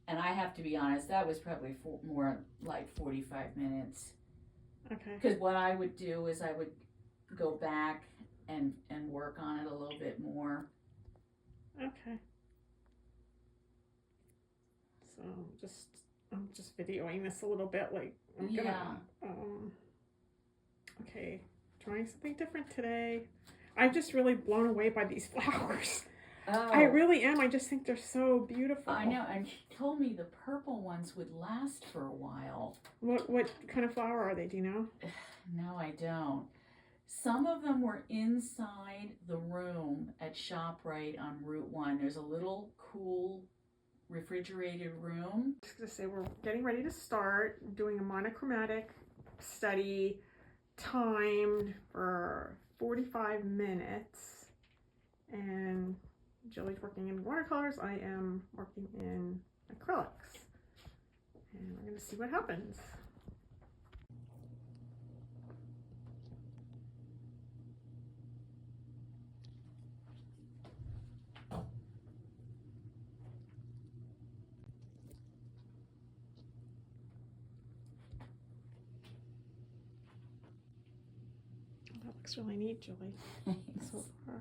And I have to be honest, that was probably more like 45 minutes. Okay. Because what I would do is I would go back and work on it a little bit more. Okay. So I'm just videoing this a little bit. Like I'm gonna. Okay, trying something different today. I'm just really blown away by these flowers. Oh. I really am. I just think they're so beautiful. I know, and she told me the purple ones would last for a while. What kind of flower are they? Do you know? No, I don't. Some of them were inside the room at ShopRite on Route 1. There's a little cool refrigerated room. I was going to say we're getting ready to start doing a monochromatic study timed for 45 minutes. And Jilly's working in watercolors. I am working in acrylics. And we're going to see what happens. That looks really neat, Julie. So far.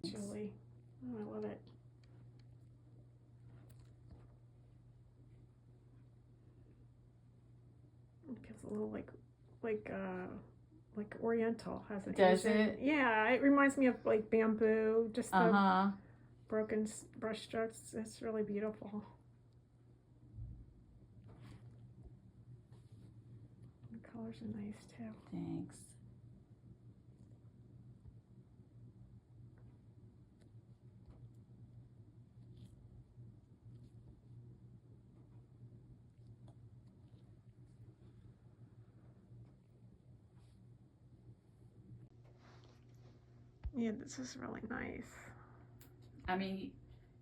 Julie. Oh, I love it. It feels a little like oriental, has it? Does it? Yeah, it reminds me of like bamboo, just the broken brush strokes. It's really beautiful. The colors are nice too. Thanks. Yeah, this is really nice. I mean,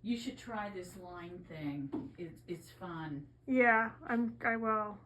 you should try this line thing. It's fun. Yeah, I will.